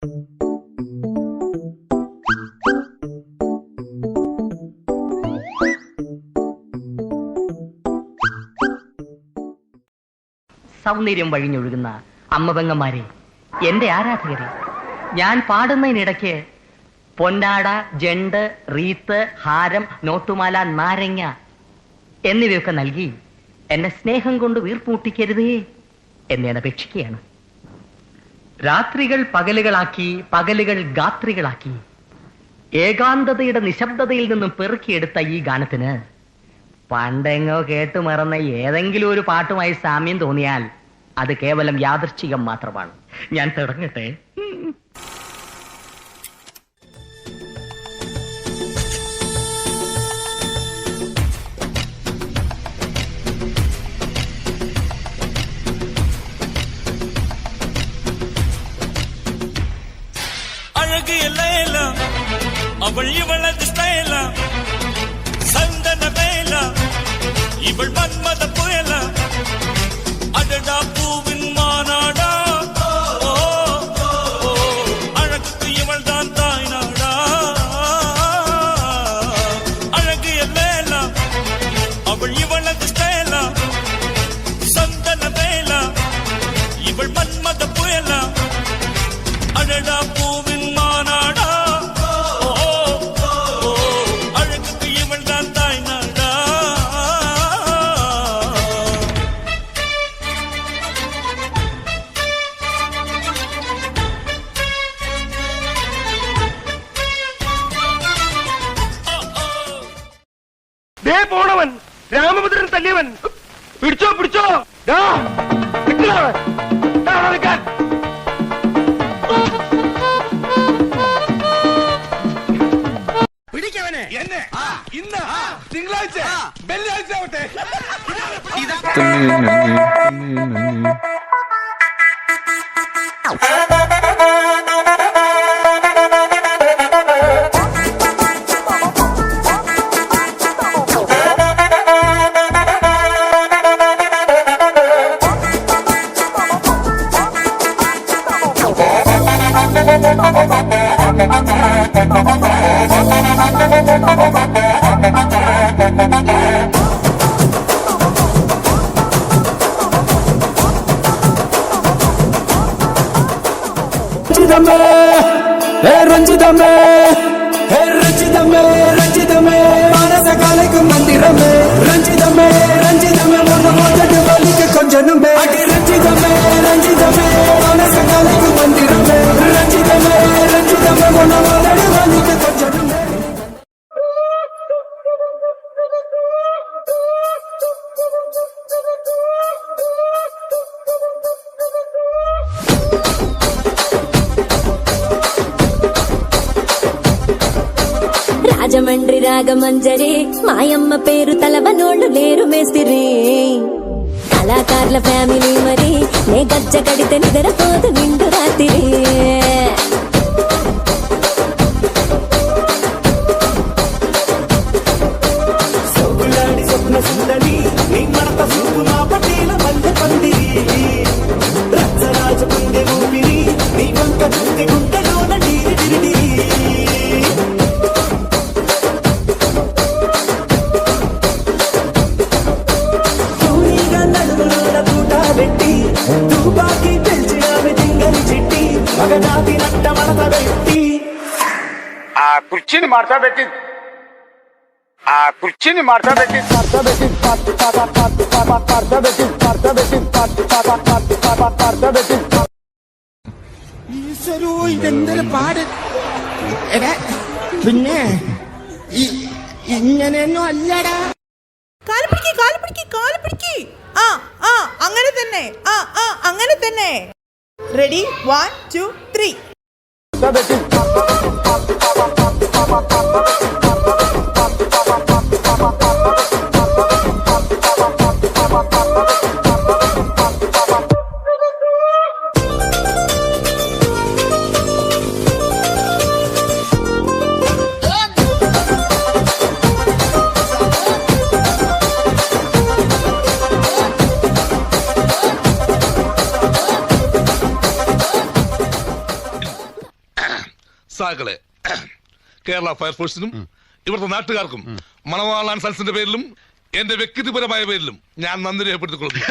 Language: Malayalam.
സൗന്ദര്യം വഴിഞ്ഞൊഴുകുന്ന അമ്മപെങ്ങന്മാരെ, എന്റെ ആരാധകരെ, ഞാൻ പാടുന്നതിനിടയ്ക്ക് പൊന്നാട, ജണ്ട്, റീത്ത്, ഹാരം, നോട്ടുമാല, നാരങ്ങ എന്നിവയൊക്കെ നൽകി എന്നെ സ്നേഹം കൊണ്ട് വീർപ്പൂട്ടിക്കരുതേ എന്ന് ഞാൻ അപേക്ഷിക്കുകയാണ്. രാത്രികൾ പകലുകളാക്കി, പകലുകൾ ഗാത്രികളാക്കി, ഏകാന്തതയുടെ നിശബ്ദതയിൽ നിന്നും പെറുക്കിയെടുത്ത ഈ ഗാനത്തിന് പണ്ടെങ്ങോ കേട്ടു മറന്ന ഏതെങ്കിലും ഒരു പാട്ടുമായി സാമ്യം തോന്നിയാൽ അത് കേവലം യാദൃശ്ചികം മാത്രമാണ്. ഞാൻ തുടങ്ങട്ടെ. അവൾ ഇവളത് സ്റ്റൈല, സന്തന വേല, ഇവൾ മന്മത പുയല, അടടാ പൂവിൻ മാനാടാ, അഴകുക്ക് ഇവൾ താൻ തായ്നാടാ. അഴകിയ വേല, അവൾ ഇവളത് സ്റ്റൈല, സന്തന വേല, ഇവൾ മന്മത പുയല, അടടാ പൂവിൻ മാനാടാ. പോണവൻ രാമഭദ്രൻ തല്ലിയവൻ, പിടിച്ചോ പിടിച്ചോ, പിടിക്കവനെ. എന്നെ ഇന്ന് തിങ്കളാഴ്ച വെള്ളിയാഴ്ച ആവട്ടെ. ரஞ்சிதமே ரஞ்சிதமே ரஞ்சிதமே மனசகாலைக்கு மந்திரமே ரஞ்சிதமே ரஞ்சிதமே ஒன்று மோதட்டு வலிக்கு கொஞ்சனுமே அடி ரஞ்சிதமே ரஞ்சிதமே மனசகாலைக்கு மந்திரமே ரஞ்சிதமே ரஞ்சிதமே ஒன்று மோதட்டு வலிக்கு கொஞ்சனுமே. రాజమండ్రి రాగమంజరి మాయమ్మ పేరు తలవనోళ్ళు లేరు మేస్తిరి, కళాకారుల ఫ్యామిలీ మరి నే గజ్జ కడితే నిద్రపోదు నిండు రాత్రి. స్వప్న సుందరి నీ మడత చూపు నా పటేల మల్లె పందిరి, రచ్చరాజు పుండె ఊపిరి నీ వంక చూస్తే గుంటలోన నీరి తిరిడి. తుపాకి పెంచినామె దింగని చిట్టి మగజాతి నట్ట మడత పెట్టి ఆ కుర్చీని మార్చా పెట్టి, ఆ కుర్చీని మార్చా పెట్టి, ഈശ്വരോ ഇതെന്തൊരു പാട്. പിന്നെ ഇങ്ങനെയൊന്നും അല്ലടാ. കാലുപിടിക്ക് കാലുപിടിക്ക് കാലുപിടിക്ക്. ആ ആ അങ്ങനെ തന്നെ, ആ ആ അങ്ങനെ തന്നെ. റെഡി 1 2 3. സാകളെ കേരള ഫയർഫോഴ്സിനും ഇവിടുത്തെ നാട്ടുകാർക്കും മണവാളാൻ സൽസിന്റെ പേരിലും എന്റെ വ്യക്തിപരമായ പേരിലും ഞാൻ നന്ദി രേഖപ്പെടുത്തിക്കൊള്ളുന്നു.